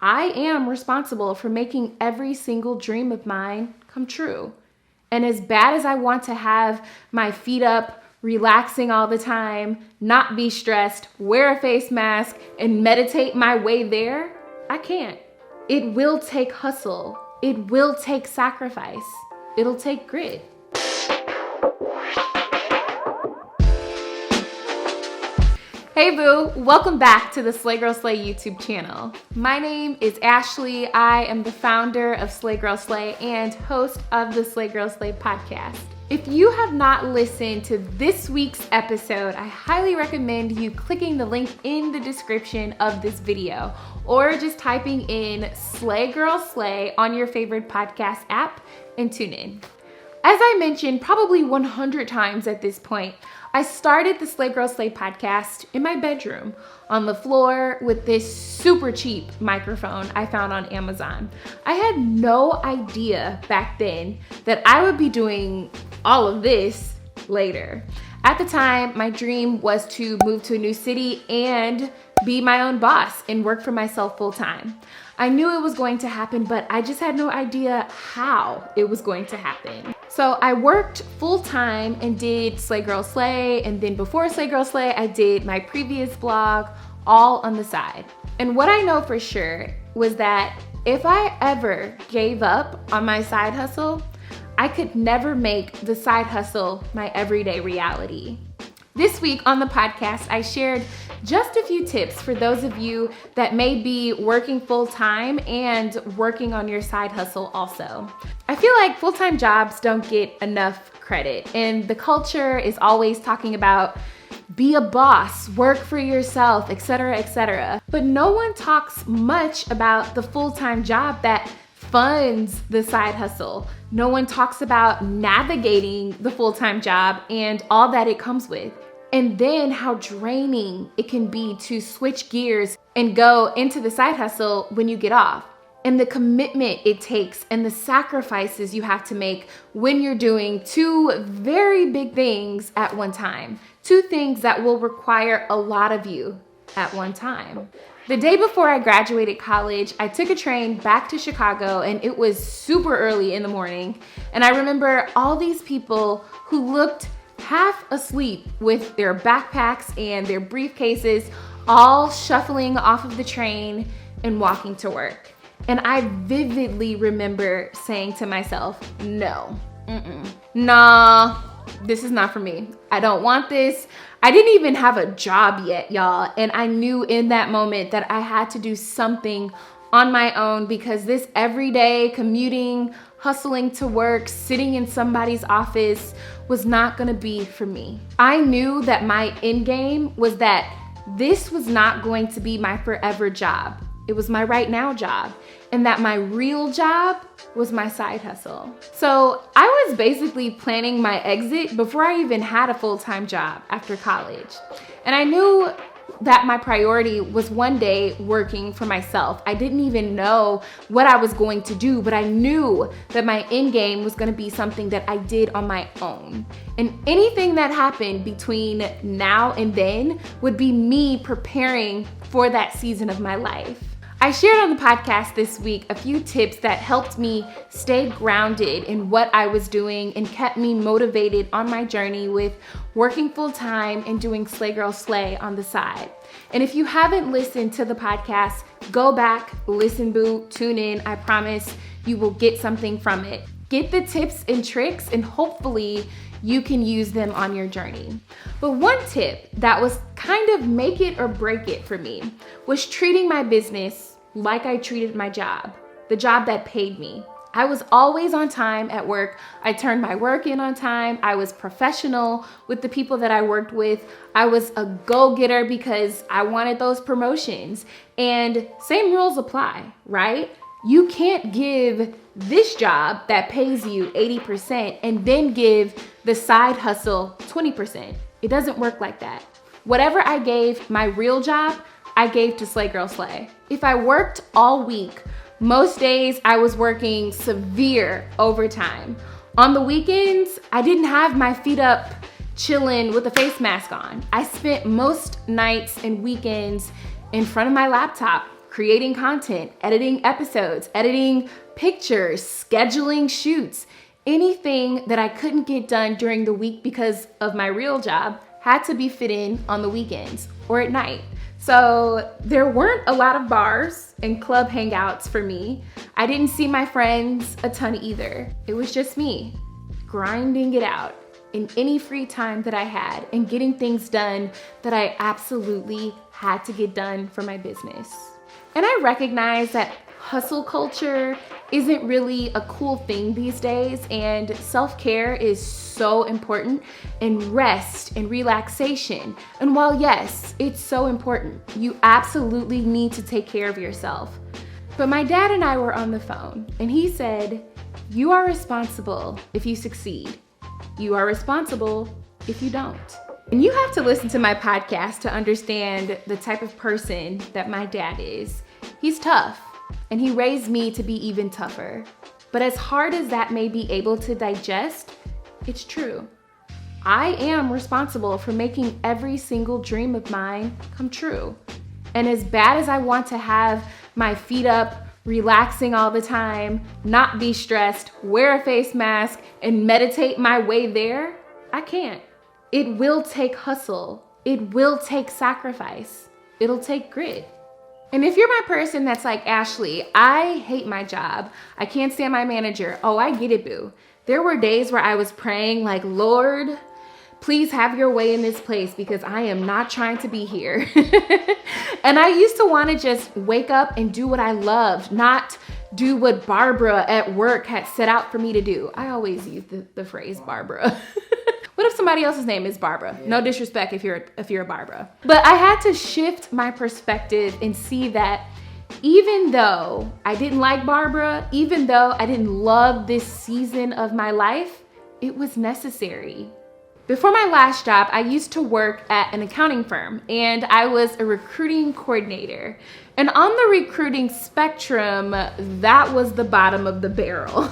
I am responsible for making every single dream of mine come true. And as bad as I want to have my feet up, relaxing all the time, not be stressed, wear a face mask, and meditate my way there, I can't. It will take hustle. It will take sacrifice. It'll take grit. Hey boo, welcome back to the Slay Girl Slay YouTube channel. My name is Ashley. I am the founder of Slay Girl Slay and host of the Slay Girl Slay podcast. If you have not listened to this week's episode, I highly recommend you clicking the link in the description of this video or just typing in Slay Girl Slay on your favorite podcast app and tune in. As I mentioned probably 100 times at this point, I started the Slay Girl Slay podcast in my bedroom on the floor with this super cheap microphone I found on Amazon. I had no idea back then that I would be doing all of this later. At the time, my dream was to move to a new city and be my own boss and work for myself full time. I knew it was going to happen, but I just had no idea how it was going to happen. So I worked full time and did Slay Girl Slay, and then before Slay Girl Slay, I did my previous blog all on the side. And what I know for sure was that if I ever gave up on my side hustle, I could never make the side hustle my everyday reality. This week on the podcast, I shared just a few tips for those of you that may be working full time and working on your side hustle also. I feel like full-time jobs don't get enough credit, and the culture is always talking about be a boss, work for yourself, etc., etc. But no one talks much about the full-time job that funds the side hustle. No one talks about navigating the full-time job and all that it comes with. And then how draining it can be to switch gears and go into the side hustle when you get off. And the commitment it takes and the sacrifices you have to make when you're doing two very big things at one time. Two things that will require a lot of you at one time. The day before I graduated college, I took a train back to Chicago, and it was super early in the morning. And I remember all these people who looked half asleep with their backpacks and their briefcases, all shuffling off of the train and walking to work. And I vividly remember saying to myself, nah, this is not for me. I don't want this. I didn't even have a job yet, y'all. And I knew in that moment that I had to do something on my own because this everyday commuting, hustling to work, sitting in somebody's office was not gonna be for me. I knew that my end game was that this was not going to be my forever job. It was my right now job, and that my real job was my side hustle. So I was basically planning my exit before I even had a full-time job after college. And I knew that my priority was one day working for myself. I didn't even know what I was going to do, but I knew that my end game was gonna be something that I did on my own. And anything that happened between now and then would be me preparing for that season of my life. I shared on the podcast this week a few tips that helped me stay grounded in what I was doing and kept me motivated on my journey with working full time and doing Slay Girl Slay on the side. And if you haven't listened to the podcast, go back, listen, boo, tune in. I promise you will get something from it. Get the tips and tricks, and hopefully you can use them on your journey. But one tip that was kind of make it or break it for me was treating my business like I treated my job, the job that paid me. I was always on time at work. I turned my work in on time. I was professional with the people that I worked with. I was a go-getter because I wanted those promotions. And same rules apply, right? You can't give this job that pays you 80% and then give the side hustle 20%. It doesn't work like that. Whatever I gave my real job, I gave to Slay Girl Slay. If I worked all week, most days I was working severe overtime. On the weekends, I didn't have my feet up chilling with a face mask on. I spent most nights and weekends in front of my laptop, creating content, editing episodes, editing pictures, scheduling shoots. Anything that I couldn't get done during the week because of my real job had to be fit in on the weekends or at night. So there weren't a lot of bars and club hangouts for me. I didn't see my friends a ton either. It was just me grinding it out in any free time that I had and getting things done that I absolutely had to get done for my business. And I recognize that hustle culture isn't really a cool thing these days, and self-care is so important, and rest and relaxation. And while yes, it's so important, you absolutely need to take care of yourself. But my dad and I were on the phone, and he said, "You are responsible if you succeed. You are responsible if you don't." And you have to listen to my podcast to understand the type of person that my dad is. He's tough, and he raised me to be even tougher. But as hard as that may be able to digest, it's true. I am responsible for making every single dream of mine come true. And as bad as I want to have my feet up, relaxing all the time, not be stressed, wear a face mask, and meditate my way there, I can't. It will take hustle. It will take sacrifice. It'll take grit. And if you're my person that's like, "Ashley, I hate my job. I can't stand my manager." Oh, I get it, boo. There were days where I was praying like, "Lord, please have your way in this place because I am not trying to be here." And I used to want to just wake up and do what I loved, not do what Barbara at work had set out for me to do. I always use the phrase Barbara. What if somebody else's name is Barbara? No disrespect if you're a Barbara. But I had to shift my perspective and see that even though I didn't like Barbara, even though I didn't love this season of my life, it was necessary. Before my last job, I used to work at an accounting firm, and I was a recruiting coordinator. And on the recruiting spectrum, that was the bottom of the barrel.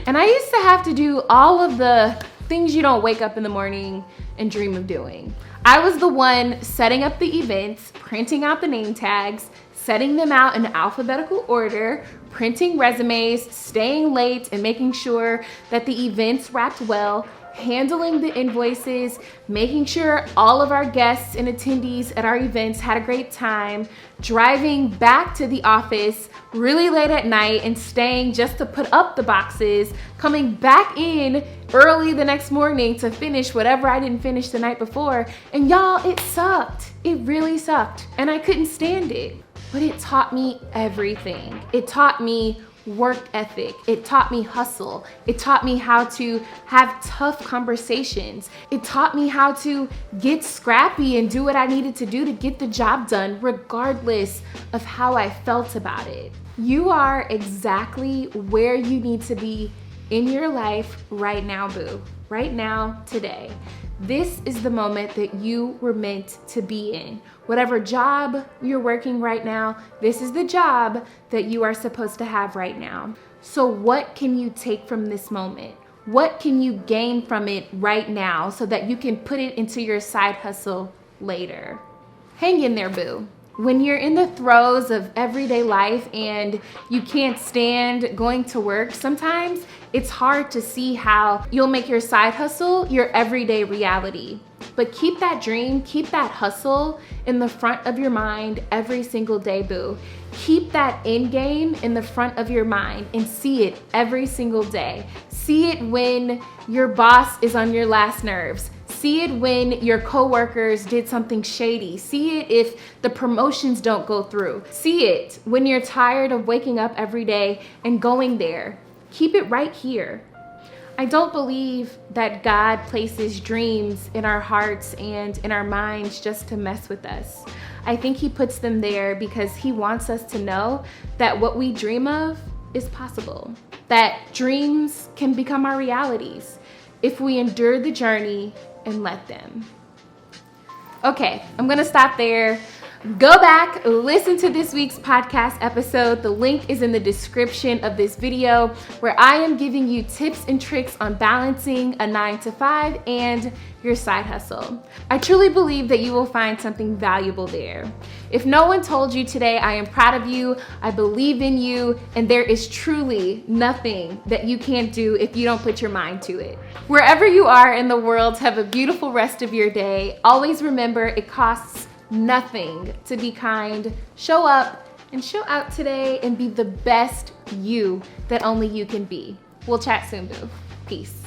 And I used to have to do all of the things you don't wake up in the morning and dream of doing. I was the one setting up the events, printing out the name tags, setting them out in alphabetical order, printing resumes, staying late and making sure that the events wrapped well, handling the invoices, making sure all of our guests and attendees at our events had a great time, driving back to the office really late at night and staying just to put up the boxes, coming back in early the next morning to finish whatever I didn't finish the night before. And y'all, it sucked. It really sucked. And I couldn't stand it. But it taught me everything. It taught me work ethic. It taught me hustle. It taught me how to have tough conversations. It taught me how to get scrappy and do what I needed to do to get the job done, regardless of how I felt about it. You are exactly where you need to be in your life right now, boo. Right now, today. This is the moment that you were meant to be in. Whatever job you're working right now, this is the job that you are supposed to have right now. So what can you take from this moment? What can you gain from it right now so that you can put it into your side hustle later? Hang in there, boo. When you're in the throes of everyday life and you can't stand going to work, sometimes it's hard to see how you'll make your side hustle your everyday reality. But keep that dream, keep that hustle in the front of your mind every single day, boo. Keep that end game in the front of your mind and see it every single day. See it when your boss is on your last nerves. See it when your coworkers did something shady. See it if the promotions don't go through. See it when you're tired of waking up every day and going there. Keep it right here. I don't believe that God places dreams in our hearts and in our minds just to mess with us. I think He puts them there because He wants us to know that what we dream of is possible. That dreams can become our realities if we endure the journey and let them. Okay, I'm gonna stop there. Go back, listen to this week's podcast episode. The link is in the description of this video, where I am giving you tips and tricks on balancing a 9-to-5 and your side hustle. I truly believe that you will find something valuable there. If no one told you today, I am proud of you, I believe in you, and there is truly nothing that you can't do if you don't put your mind to it. Wherever you are in the world, have a beautiful rest of your day. Always remember, it costs nothing to be kind. Show up and show out today and be the best you that only you can be. We'll chat soon, boo. Peace.